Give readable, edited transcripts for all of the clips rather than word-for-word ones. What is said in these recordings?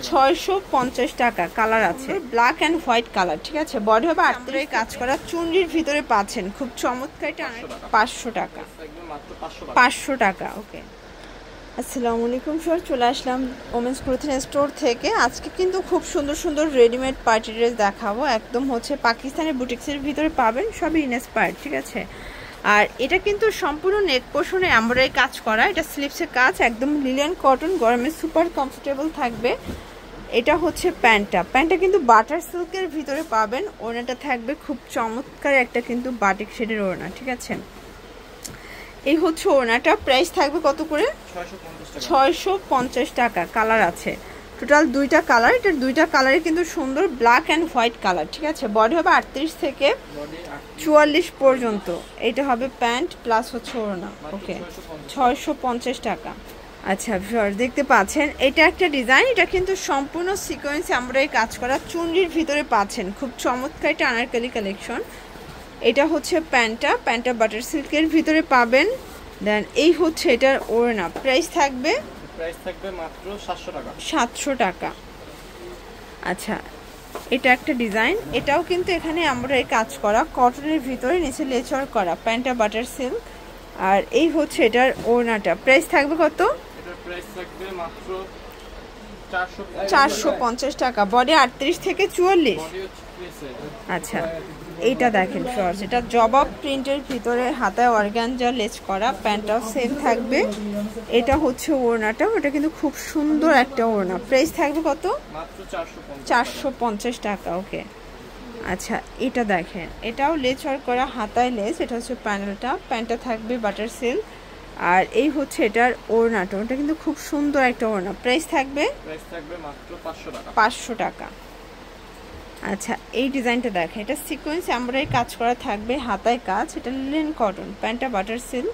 650 টাকা। কালার আছে black and white colour, ঠিক আছে। বডি হবে 38 কাজ করা, চুনরির ভিতরে পাচ্ছেন খুব চমৎকার। এটা 500 টাকা, 500 টাকা। ওকে, আসসালামু আলাইকুম স্যার, চলে আসলাম ওমেন্স ক্লোথিং স্টোর থেকে। আজকে কিন্তু খুব সুন্দর সুন্দর রেডিমেড পার্টি ড্রেস দেখাবো। একদম হচ্ছে পাকিস্তানি বুটিক্সের ভিতরে পাবেন, সবই ইনস্পায়ার্ড, ঠিক আছে। আর এটা কিন্তু সম্পূর্ণ নেক পোর্শনে এমব্রয়ডারি কাজ করা, এটা স্লিপসের কাজ, একদম লিলিয়ান কটন, গরমে সুপার কমফোর্টেবল থাকবে। এটা হচ্ছে প্যান্টটা কিন্তু বাটার সিল্কের ভিতরে পাবেন। ওড়নাটা থাকবে খুব চমৎকার একটা কিন্তু বাটিক শেডের ওড়না, ঠিক আছে। এই হচ্ছে ওড়নাটা, প্রাইস থাকবে কত করে? 650 টাকা। কালার আছে টোটাল দুইটা কালার, এটার দুইটা কালারই কিন্তু সুন্দর, ব্ল্যাক অ্যান্ড হোয়াইট কালার, ঠিক আছে। বডি হবে 38 থেকে 44 পর্যন্ত। এটা হবে প্যান্ট প্লাস হচ্ছে ওড়না। ওকে, 650 টাকা। আচ্ছা ভিউয়ার দেখতে পাচ্ছেন, এটা একটা ডিজাইন, এটা কিন্তু সম্পূর্ণ সিকোয়েন্স এমব্রয়ডারি কাজ করা, চুনরির ভিতরে পাচ্ছেন খুব চমৎকার একটা আনারকলি কালেকশন। এটা হচ্ছে প্যান্টটা বাটার সিল্কের ভিতরে পাবেন। দেন এই হচ্ছে এটার ওড়না, প্রাইস থাকবে মাত্র 700 টাকা। 700 টাকা। আচ্ছা, এটা একটা ডিজাইন, এটাও কিন্তু এখানে আমরা এই কাজ করা, কটনের ভিতরে নিচে লেচার করা, প্যান্টটা বাটার সিল্ক। আর এই হচ্ছে এটার ওড়নাটা, প্রাইস থাকবে কত? এটার প্রাইস থাকবে মাত্র 450 টাকা। বডি 38 থেকে 44। আচ্ছা, এইটা দেখেন ফ্রস, এটা জবাব প্রিন্টের ভিতরে হাতায় অর্গানজা লেস করা, প্যান্টটাও সেম থাকবে। এটা হচ্ছে ওড়নাটা, ওটা কিন্তু খুব সুন্দর একটা ওড়না, প্রাইস থাকবে কত? মাত্র 450 টাকা। ওকে, আচ্ছা এটা দেখেন, এটাও লেস ওয়ার্ক করা, হাতায় লেস। এটা হচ্ছে প্যান্টটা থাকবে বাটার সিল্ক। আর এই হচ্ছে এটার ওড়নাটা, ওটা কিন্তু খুব সুন্দর একটা ওড়না, প্রাইস থাকবে মাত্র 500 টাকা। 500 টাকা। আচ্ছা, এই ডিজাইনটা দেখেন, এটা সিকোয়েন্স এমব্রয়ডারি কাজ করা থাকবে, হাতায় কাজ, এটা লিনেন কটন, প্যান্টটা বাটার সিল্ক।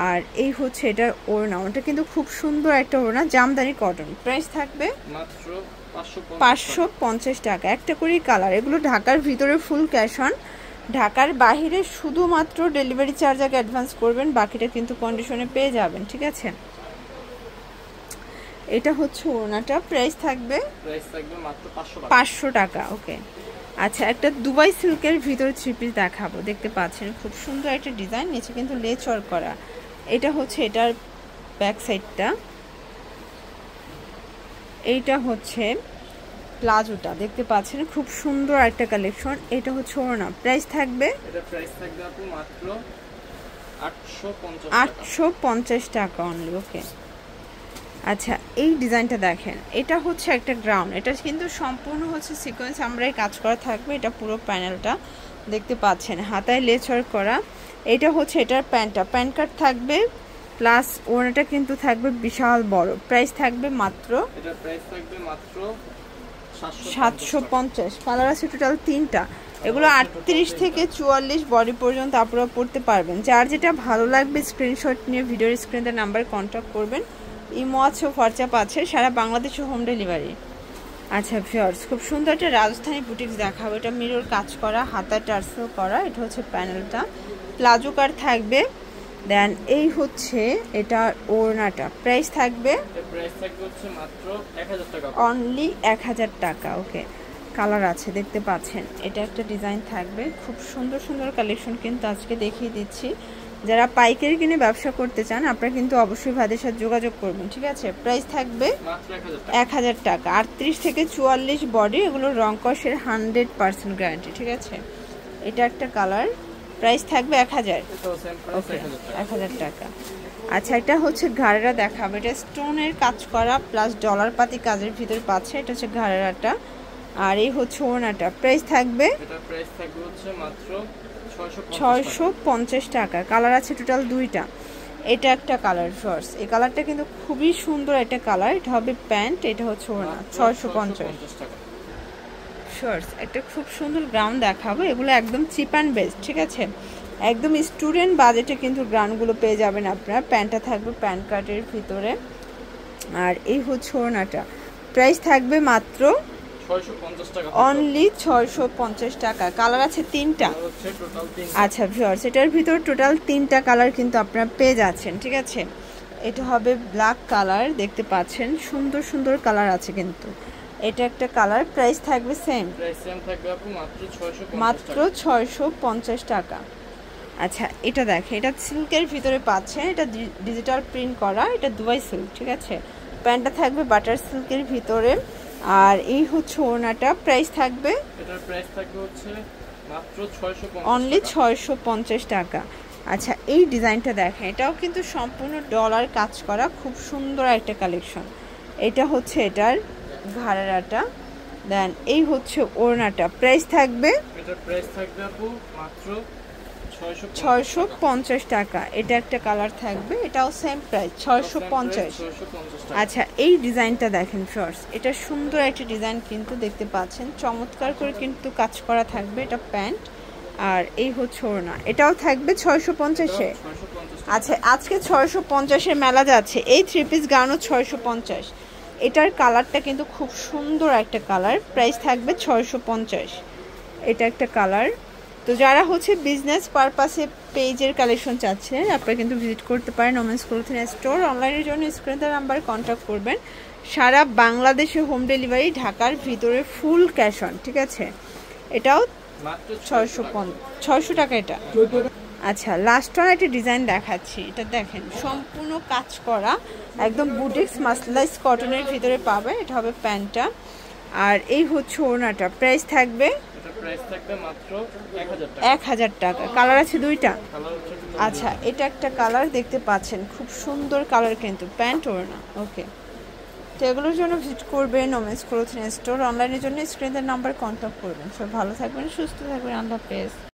আর এই হচ্ছে এটার ওড়না, ওটা কিন্তু খুব সুন্দর একটা ওড়না, জামদানি কটন, প্রাইস থাকবে মাত্র 550 টাকা। একটা করেই কালার, এগুলো ঢাকার ভিতরে ফুল ক্যাশ অন, ঢাকার বাহিরে শুধুমাত্র ডেলিভারি চার্জ আগে অ্যাডভান্স করবেন, বাকিটা কিন্তু কন্ডিশনে পেয়ে যাবেন, ঠিক আছে। এটা হচ্ছে ওড়নাটা, প্রাইস থাকবে মাত্র 500 টাকা। ওকে, আচ্ছা একটা দুবাই সিল্কের ভিতরে থ্রি পিস দেখাবো, দেখতে পাচ্ছেন খুব সুন্দর একটা ডিজাইন, নিচে কিন্তু লেচ ওয়ার্ক করা। এটা হচ্ছে এটার ব্যাক সাইডটা, এইটা হচ্ছে প্লাজোটা, দেখতে পাচ্ছেন খুব সুন্দর একটা কালেকশন। এটা হচ্ছে ওড়না, প্রাইস থাকবে আপু মাত্র 850 টাকা অনলি। ওকে, আচ্ছা এই ডিজাইনটা দেখেন, এটা হচ্ছে একটা গ্রাউন্ড, এটা কিন্তু সম্পূর্ণ হচ্ছে সিকোয়েন্স আমরাই কাজ করা থাকবে। এটা পুরো প্যানেলটা দেখতে পাচ্ছেন, হাতায় লেস ওয়ার্ক করা। এটা হচ্ছে এটার প্যান্ট কাট থাকবে, প্লাস ওড়নাটা কিন্তু থাকবে বিশাল বড়, প্রাইস থাকবে মাত্র 750। কালার আছে টোটাল 3টা, এগুলো 38 থেকে 44 বডি পর্যন্ত আপনারা পড়তে পারবেন। যার যেটা ভালো লাগবে স্ক্রিনশট নিয়ে ভিডিওর স্ক্রিনের নাম্বারে কন্ট্যাক্ট করবেন। ইমো আছে, হোয়াটসঅ্যাপ আছে, সারা বাংলাদেশে হোম ডেলিভারি। আচ্ছা ভিউয়ার্স, খুব সুন্দর একটা রাজস্থানী বুটিক্স দেখাবো, এটা মিরর কাজ করা, হাতায় টার্সেল করা। এটা হচ্ছে প্যানেলটা, প্লাজো কাট থাকবে। দেন এই হচ্ছে এটা ওড়নাটা, প্রাইস থাকবে মাত্র 1000 টাকা, অনলি 1000 টাকা। ওকে, কালার আছে দেখতে পাচ্ছেন, এটা একটা ডিজাইন থাকবে, খুব সুন্দর সুন্দর কালেকশন কিন্তু আজকে দেখিয়ে দিচ্ছি। যারা পাইকারি কিনে ব্যবসা করতে চান আপনারা কিন্তু অবশ্যই ভাইদের সাথে যোগাযোগ করবেন, ঠিক আছে। প্রাইস থাকবে 1000 টাকা। 38 থেকে 44 বডি, এগুলো রং কষের 100% গ্যারান্টি, ঠিক আছে। এটা একটা কালার, প্রাইস থাকবে 1000। ওকে, 1000 টাকা। আচ্ছা, এটা হচ্ছে ঘাড়েরা দেখাবো, এটা স্টোনের কাজ করা প্লাস ডলার পাতি কাজের ভিতরে পাচ্ছে। এটা হচ্ছে ঘাড়েরাটা, আর এই হচ্ছে ওড়নাটা, প্রাইস থাকবে মাত্র 650 টাকা। কালার আছে টোটাল 2টা। এটা একটা কালার শর্টস, এই কালারটা কিন্তু খুবই সুন্দর একটা কালার। এটা হবে প্যান্ট, এটা হচ্ছে ওড়না, 650 টাকা। শর্টস একটা খুব সুন্দর গ্রাউন্ড দেখাবো, এগুলো একদম চিপ অ্যান্ড বেস্ট, ঠিক আছে। একদম স্টুডেন্ট বাজেটে কিন্তু গ্রাউন্ডগুলো পেয়ে যাবেন আপনারা। প্যান্টটা থাকবে প্যান্ট কাটের ভিতরে, আর এই হচ্ছে ওড়নাটা, প্রাইস থাকবে মাত্র অনলি 650 টাকা। কালার আছে 3টা। আচ্ছা ভিউয়ার্স, এটার ভিতর টোটাল 3টা কালার কিন্তু আপনারা পেয়ে যাচ্ছেন, ঠিক আছে। এটা হবে ব্ল্যাক কালার, দেখতে পাচ্ছেন সুন্দর সুন্দর কালার আছে কিন্তু। এটা একটা কালার, প্রাইস থাকবে সেম। প্রাইস সেম থাকবে আপু মাত্র 650 টাকা। আচ্ছা এটা দেখেন, এটা সিল্কের ভিতরে পাচ্ছেন, এটা ডিজিটাল প্রিন্ট করা, এটা দুবাই সিল্ক, ঠিক আছে। প্যান্টটা থাকবে বাটার সিল্কের ভিতরে, আর এই হচ্ছে ওড়নাটা, প্রাইস থাকবে এটার প্রাইস থাকবে হচ্ছে মাত্র 650 অনলি 650 টাকা। আচ্ছা এই ডিজাইনটা দেখেন, এটাও কিন্তু সম্পূর্ণ ডলার কাজ করা, খুব সুন্দর একটা কালেকশন। এটা হচ্ছে এটার ঘাড়াটা, দেন এই হচ্ছে ওড়নাটা, প্রাইস থাকবে এটার প্রাইস থাকবে আপু মাত্র 650 টাকা। এটা একটা কালার থাকবে, এটাও সেম প্রাইস 650। আচ্ছা এই ডিজাইনটা দেখেন ফ্রেন্ডস, এটা সুন্দর একটা ডিজাইন কিন্তু, দেখতে পাচ্ছেন চমৎকার করে কিন্তু কাজ করা থাকবে। এটা প্যান্ট আর এই হচ্ছে ওড়না, এটাও থাকবে 650-এ। আচ্ছা আজকে 650-এর মেলা যাচ্ছে, এই 3 পিস গাউনও 650। এটার কালারটা কিন্তু খুব সুন্দর একটা কালার, প্রাইস থাকবে 650। এটা একটা কালার। তো যারা হচ্ছে বিজনেস পারপাসে পেজের কালেকশন চাচ্ছেন, আপনারা কিন্তু ভিজিট করতে পারেন ওমেন্স ক্লোথিং স্টোর। অনলাইনের জন্য স্ক্রিনের নাম্বারে কন্ট্যাক্ট করবেন। সারা বাংলাদেশে হোম ডেলিভারি, ঢাকার ভিতরে ফুল ক্যাশ অন, ঠিক আছে। এটাও 600 টাকা এটা। আচ্ছা লাস্ট ওয়ান একটা ডিজাইন দেখাচ্ছি, এটা দেখেন সম্পূর্ণ কাজ করা, একদম বুটিক্স মাসলাইজ কটনের ভিতরে পাবে। এটা হবে প্যান্টটা, আর এই হচ্ছে ওড়নাটা, প্রাইস থাকবে প্রাইস থাকবে মাত্র 1000 টাকা। কালার আছে দুইটা। আচ্ছা এটা একটা কালার, দেখতে পাচ্ছেন খুব সুন্দর কালার কিন্তু, প্যান্ট ওড়না, ওকে। তো এগুলোর জন্য ভিজিট করবেন ওমেন্স ক্লোথিং স্টোর। অনলাইনের জন্য স্ক্রিনের নাম্বার কন্ট্যাক্ট করবেন। সব ভালো থাকবেন, সুস্থ থাকবেন, আল্লাহ হাফেজ।